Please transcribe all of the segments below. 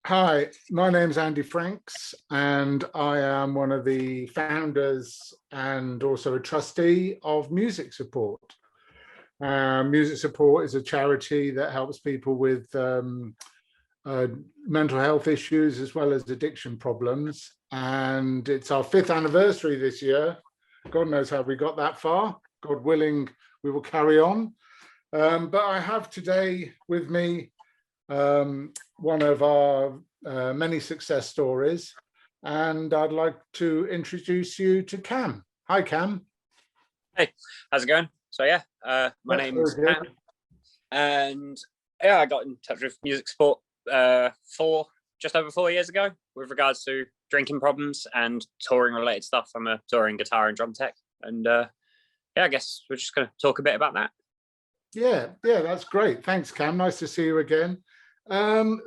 Hi, my name's Andy Franks, and I am one of the founders and also a trustee of Music Support. Music Support is a charity that helps people with mental health issues as well as addiction problems. And it's our 5th anniversary this year. God knows how we got that far. God willing, we will carry on. But I have today with me one of our many success stories, and I'd like to introduce you to Cam. Hi, Cam. Hey, how's it going? My name's Cam, and I got in touch with Music Support just over 4 years ago with regards to drinking problems and touring related stuff. I'm a touring guitar and drum tech, and I guess we're just going to talk a bit about that. Yeah, that's great. Thanks, Cam. Nice to see you again.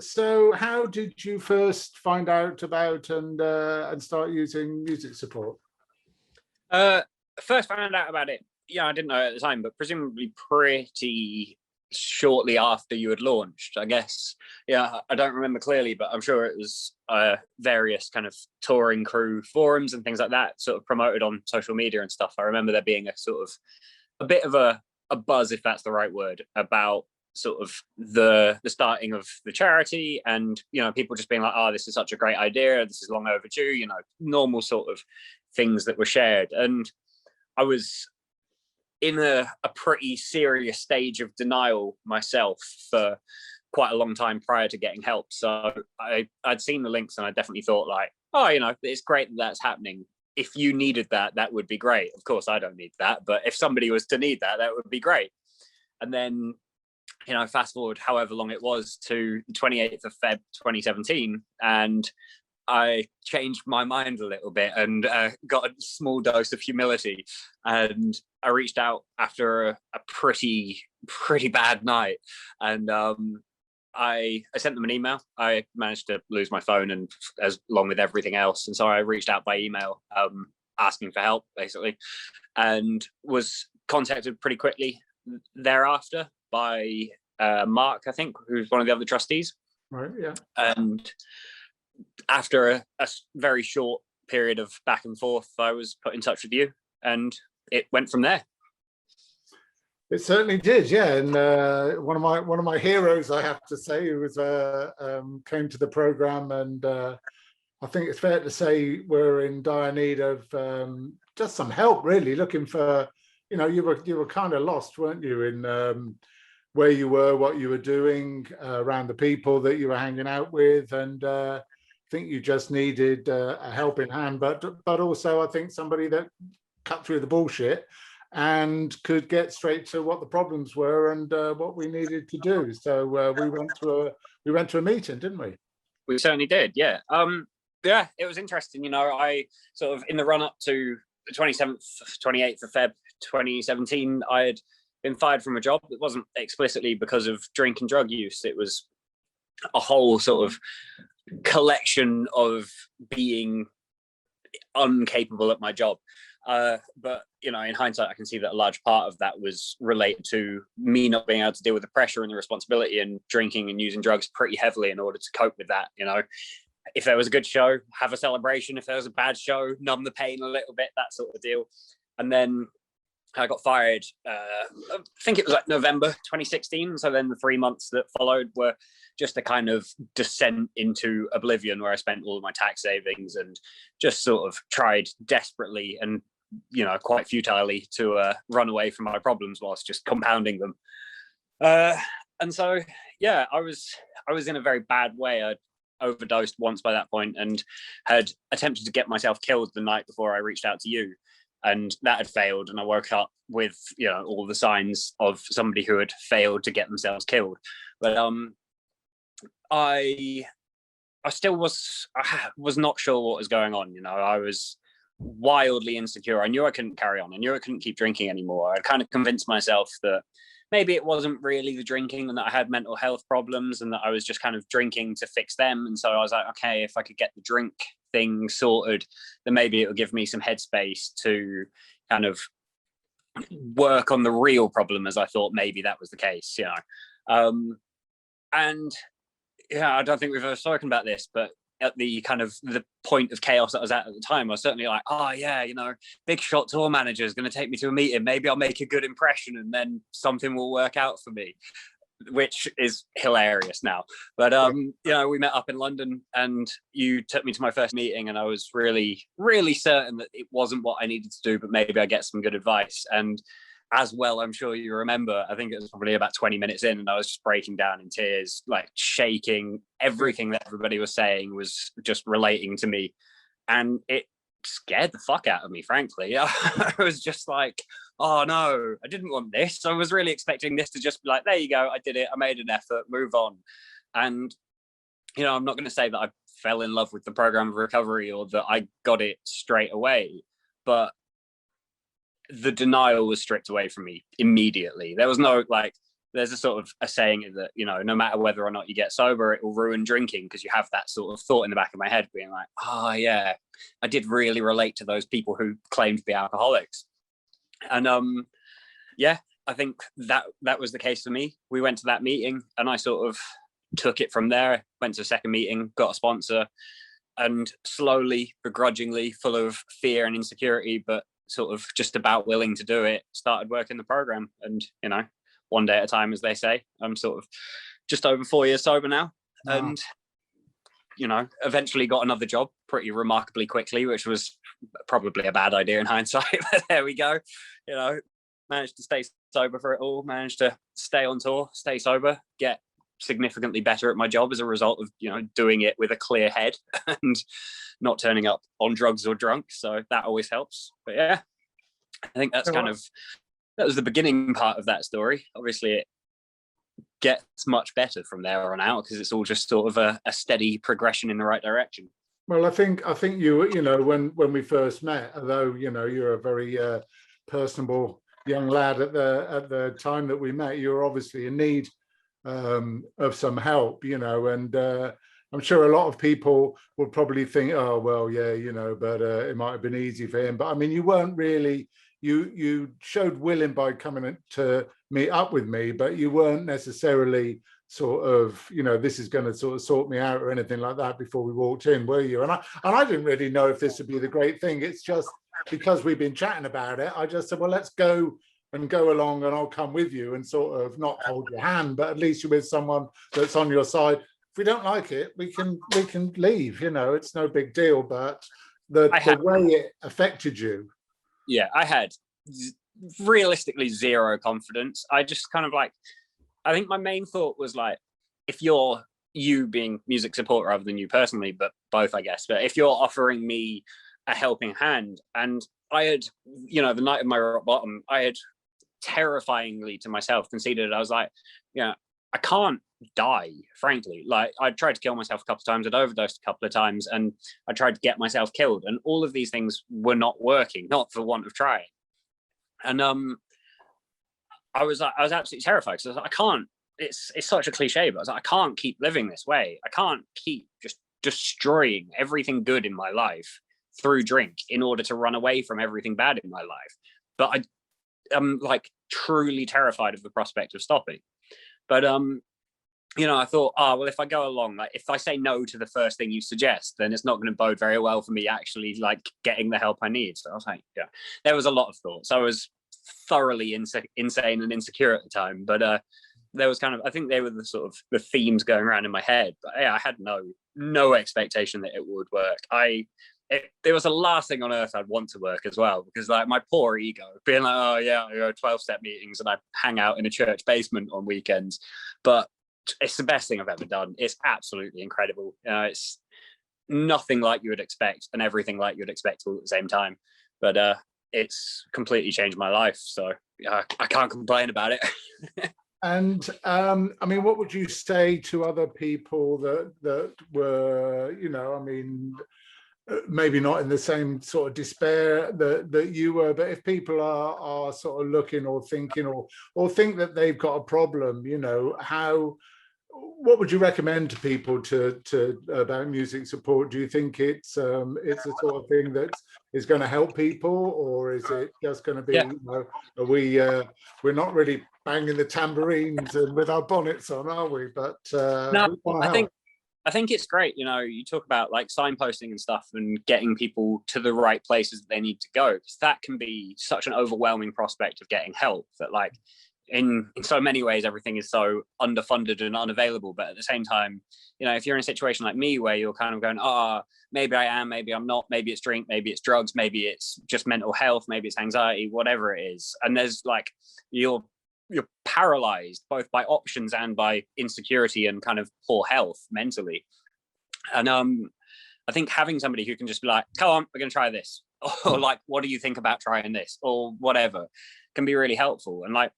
So how did you first find out about and start using Music Support? First found out about it, I didn't know at the time, but presumably pretty shortly after you had launched, I guess. I don't remember clearly, but I'm sure it was various kind of touring crew forums and things like that, sort of promoted on social media and stuff. I remember there being a bit of a buzz, if that's the right word, about sort of the starting of the charity, and people just being like, oh, this is such a great idea, this is long overdue, normal sort of things that were shared. And I was in a pretty serious stage of denial myself for quite a long time prior to getting help. So I'd seen the links and I definitely thought like, oh, it's great that that's happening. If you needed that, that would be great. Of course, I don't need that, but if somebody was to need that, that would be great. And then, fast forward however long it was to the 28th of Feb 2017, and I changed my mind a little bit and got a small dose of humility. And I reached out after a pretty bad night, and I sent them an email. I managed to lose my phone, and as along with everything else, and so I reached out by email asking for help, basically, and was contacted pretty quickly thereafter by Mark, I think, who's one of the other trustees. Right, yeah. And after a very short period of back and forth, I was put in touch with you, and it went from there. It certainly did, yeah. And one of my heroes, I have to say, who was came to the program, and I think it's fair to say we're in dire need of just some help, really, looking for, you were kind of lost, weren't you, in where you were, what you were doing, around the people that you were hanging out with, and I think you just needed a helping hand, but also I think somebody that cut through the bullshit and could get straight to what the problems were and what we needed to do. So we went to a meeting, didn't we? We certainly did, yeah. It was interesting. I sort of, in the run up to the 28th of Feb 2017, I had been fired from a job. It wasn't explicitly because of drink and drug use. It was a whole sort of collection of being incapable at my job. But in hindsight, I can see that a large part of that was related to me not being able to deal with the pressure and the responsibility, and drinking and using drugs pretty heavily in order to cope with that. If there was a good show, have a celebration. If there was a bad show, numb the pain a little bit, that sort of deal. And then I got fired, I think it was like November 2016. So then the 3 months that followed were just a kind of descent into oblivion, where I spent all of my tax savings and just sort of tried desperately and, quite futilely to run away from my problems whilst just compounding them. And so, I was in a very bad way. I'd overdosed once by that point and had attempted to get myself killed the night before I reached out to you. And that had failed, and I woke up with all the signs of somebody who had failed to get themselves killed. But I still was not sure what was going on. I was wildly insecure. I knew I couldn't carry on. I knew I couldn't keep drinking anymore. I kind of convinced myself that maybe it wasn't really the drinking, and that I had mental health problems, and that I was just kind of drinking to fix them. And so I was like, okay, if I could get the drink thing sorted, then maybe it would give me some headspace to kind of work on the real problem, as I thought maybe that was the case, And yeah, I don't think we've ever spoken about this, but at the kind of the point of chaos that I was at the time, I was certainly like, oh yeah, big shot tour manager is going to take me to a meeting. Maybe I'll make a good impression and then something will work out for me, which is hilarious now. But we met up in London and you took me to my first meeting, and I was really, really certain that it wasn't what I needed to do, but maybe I get some good advice. And as well, I'm sure you remember, I think it was probably about 20 minutes in, and I was just breaking down in tears, like shaking. Everything that everybody was saying was just relating to me. And it scared the fuck out of me, frankly. I was just like, oh no, I didn't want this. I was really expecting this to just be like, there you go, I did it, I made an effort, move on. And, I'm not going to say that I fell in love with the program of recovery or that I got it straight away, but the denial was stripped away from me immediately. There was no, there's a sort of a saying that, no matter whether or not you get sober, it will ruin drinking, because you have that sort of thought in the back of my head being like, oh yeah, I did really relate to those people who claim to be alcoholics. And I think that was the case for me. We went to that meeting and I sort of took it from there, went to a second meeting, got a sponsor, and slowly, begrudgingly, full of fear and insecurity, but sort of just about willing to do it, started working the program. And, one day at a time, as they say. I'm sort of just over 4 years sober now. Wow. And, eventually got another job pretty remarkably quickly, which was probably a bad idea in hindsight, but there we go. Managed to stay sober for it all, managed to stay on tour, stay sober, get significantly better at my job as a result of, doing it with a clear head and not turning up on drugs or drunk. So that always helps. But yeah, I think that was the beginning part of that story. Obviously it gets much better from there on out, because it's all just sort of a steady progression in the right direction. Well, I think you, when we first met, although, you're a very personable young lad at the time that we met, you were obviously in need of some help, and I'm sure a lot of people would probably think, oh, well, yeah, but it might have been easy for him. But I mean, you weren't really, you showed willing by coming to meet up with me, but you weren't necessarily sort of, this is going to sort of sort me out or anything like that before we walked in, were you? And I didn't really know if this would be the great thing. It's just because we've been chatting about it, I just said, well, let's go along and I'll come with you and sort of not hold your hand, but at least you're with someone that's on your side. If we don't like it, we can leave, it's no big deal. But the way it affected you. Yeah, I had realistically zero confidence. I just kind of I think my main thought was if you being music support rather than you personally, but both, I guess, but if you're offering me a helping hand, and I had, the night of my rock bottom, I had terrifyingly to myself conceded, I was like, I can't die, frankly. I tried to kill myself a couple of times, I'd overdosed a couple of times, and I tried to get myself killed, and all of these things were not working, not for want of trying. And I was absolutely terrified, because I was like, I can't, it's such a cliche, but I was like, I can't keep living this way. I can't keep just destroying everything good in my life through drink in order to run away from everything bad in my life. But I'm truly terrified of the prospect of stopping. But I thought, well, if I go along, if I say no to the first thing you suggest, then it's not going to bode very well for me actually getting the help I need. So I was like, yeah, there was a lot of thoughts. I was thoroughly insane and insecure at the time, but there was I think they were the sort of the themes going around in my head. But yeah, I had no expectation that it would work. It was the last thing on earth I'd want to work as well, because my poor ego being like, oh yeah, I go 12-step meetings and I hang out in a church basement on weekends. But it's the best thing I've ever done. It's absolutely incredible. It's nothing like you would expect and everything like you would expect all at the same time. But it's completely changed my life. So I can't complain about it. And I mean, what would you say to other people that were, maybe not in the same sort of despair that you were, but if people are sort of looking or thinking or think that they've got a problem, what would you recommend to people to about music support? Do you think it's a sort of thing that is going to help people, or is it just going to be, we're not really banging the tambourines and with our bonnets on, are we? But no, I think I think it's great, you know, you talk about like signposting and stuff and getting people to the right places that they need to go, because that can be such an overwhelming prospect of getting help that like in so many ways everything is so underfunded and unavailable. But at the same time, you know, if you're in a situation like me where you're kind of going, oh, maybe I am, maybe I'm not, maybe it's drink, maybe it's drugs, maybe it's just mental health, maybe it's anxiety, whatever it is, and there's like you're paralyzed both by options and by insecurity and kind of poor health mentally. And I think having somebody who can just be like, come on, we're going to try this, or like, what do you think about trying this, or whatever, can be really helpful. And like,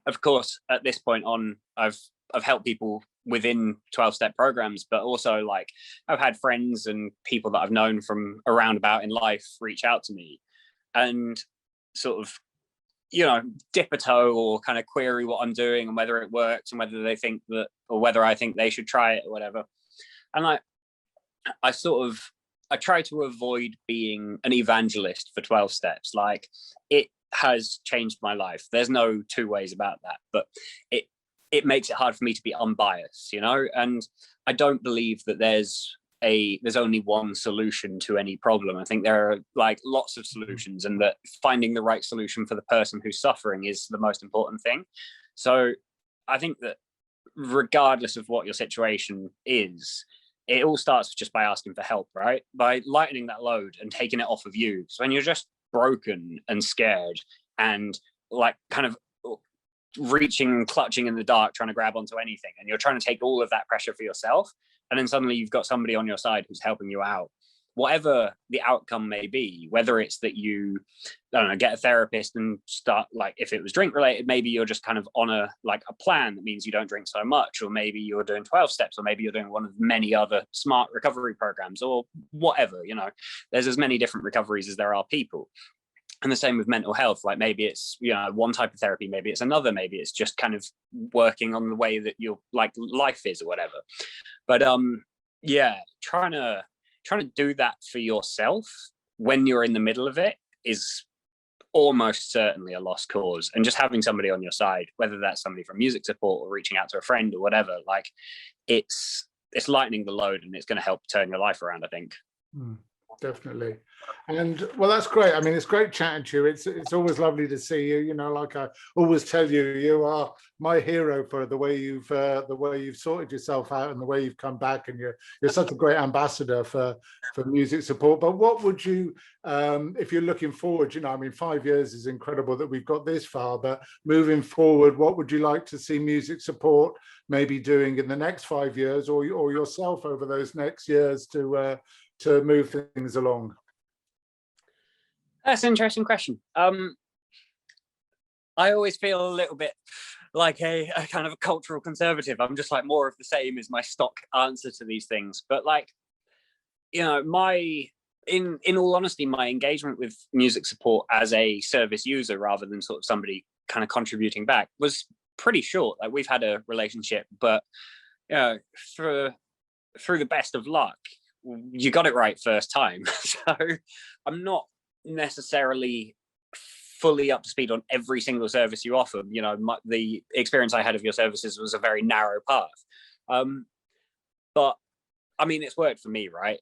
of course, at this point on, I've helped people within 12-step programs, but also like I've had friends and people that I've known from around about in life reach out to me and sort of, you know, dip a toe or kind of query what I'm doing and whether it works and whether they think that, or whether I think they should try it or whatever. And like, I try to avoid being an evangelist for 12 steps. Like, it has changed my life. There's no two ways about that, but it makes it hard for me to be unbiased, you know? And I don't believe that there's only one solution to any problem. I think there are like lots of solutions, and that finding the right solution for the person who's suffering is the most important thing. So I think that regardless of what your situation is, it all starts just by asking for help, right? By lightening that load and taking it off of you. So when you're just broken and scared and like kind of clutching in the dark, trying to grab onto anything, and you're trying to take all of that pressure for yourself, and then suddenly you've got somebody on your side who's helping you out, whatever the outcome may be, whether it's that you, I don't know, get a therapist and start, like if it was drink related, maybe you're just kind of on a plan that means you don't drink so much, or maybe you're doing 12 steps, or maybe you're doing one of many other smart recovery programs, or whatever, you know, there's as many different recoveries as there are people. And the same with mental health. Like maybe it's, you know, one type of therapy, maybe it's another, maybe it's just kind of working on the way that your like life is or whatever. But yeah, trying to do that for yourself when you're in the middle of it is almost certainly a lost cause. And just having somebody on your side, whether that's somebody from music support or reaching out to a friend or whatever, like it's lightening the load, and it's going to help turn your life around, I think. Definitely. And well, that's great. I mean, it's great chatting to you. It's always lovely to see you. You know, like I always tell you, you are my hero for the way you've sorted yourself out and the way you've come back, and you're such a great ambassador for music support. But what would you, if you're looking forward, you know, I mean, 5 years is incredible that we've got this far, but moving forward, what would you like to see music support maybe doing in the next 5 years, or yourself over those next years to move things along? That's an interesting question. I always feel a little bit like a kind of a cultural conservative. I'm just like, more of the same is my stock answer to these things. But like, you know, in all honesty, my engagement with music support as a service user rather than sort of somebody kind of contributing back was pretty short. Like, we've had a relationship, but you know, through the best of luck, you got it right first time. So I'm not necessarily fully up to speed on every single service you offer. You know, the experience I had of your services was a very narrow path. But I mean, it's worked for me, right?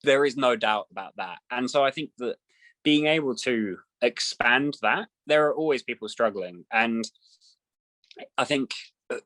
There is no doubt about that. And so I think that being able to expand that, there are always people struggling. And I think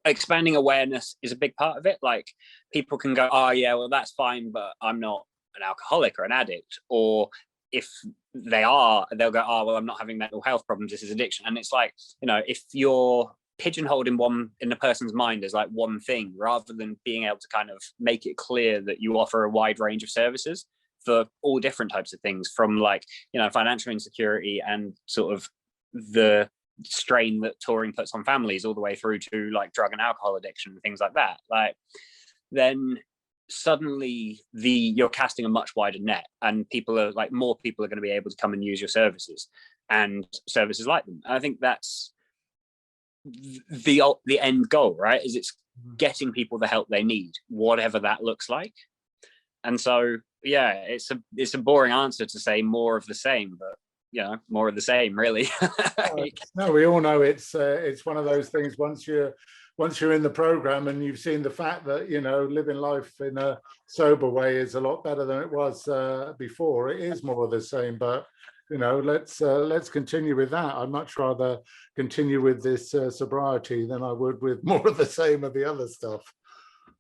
expanding awareness is a big part of it. Like, people can go, oh yeah, well that's fine, but I'm not an alcoholic or an addict. Or if they are, they'll go, oh well, I'm not having mental health problems, this is addiction. And it's like, you know, if you're pigeonholed in a person's mind as like one thing, rather than being able to kind of make it clear that you offer a wide range of services for all different types of things, from like, you know, financial insecurity and sort of the strain that touring puts on families, all the way through to like drug and alcohol addiction and things like that, like, then suddenly you're casting a much wider net, and more people are going to be able to come and use your services and services like them. And I think that's the end goal, right? Is it's getting people the help they need, whatever that looks like. And so yeah, it's a boring answer to say more of the same, but more of the same, really. No, we all know it's one of those things. Once you're in the program and you've seen the fact that living life in a sober way is a lot better than it was before. It is more of the same, but let's continue with that. I'd much rather continue with this sobriety than I would with more of the same of the other stuff.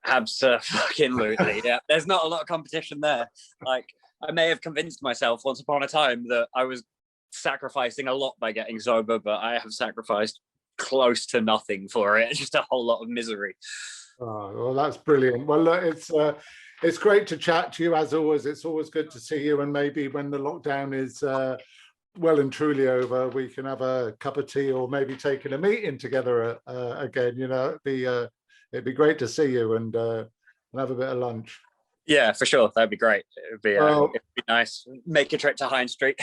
Absolutely, yeah. There's not a lot of competition there. Like, I may have convinced myself once upon a time that I was sacrificing a lot by getting sober, but I have sacrificed close to nothing for it. Just a whole lot of misery. Oh, well, that's brilliant. Well, look, it's great to chat to you as always. It's always good to see you, and maybe when the lockdown is well and truly over, we can have a cup of tea or maybe taking a meeting together again. It'd be great to see you and have a bit of lunch. Yeah, for sure. That'd be great. It'd be nice. Make a trip to High Street.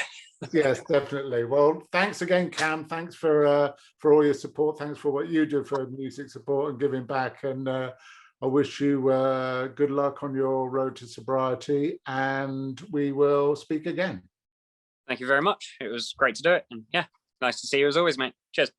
Yes, definitely. Well, thanks again, Cam. Thanks for all your support. Thanks for what you do for music support and giving back. And I wish you good luck on your road to sobriety. And we will speak again. Thank you very much. It was great to do it. And yeah, nice to see you as always, mate. Cheers.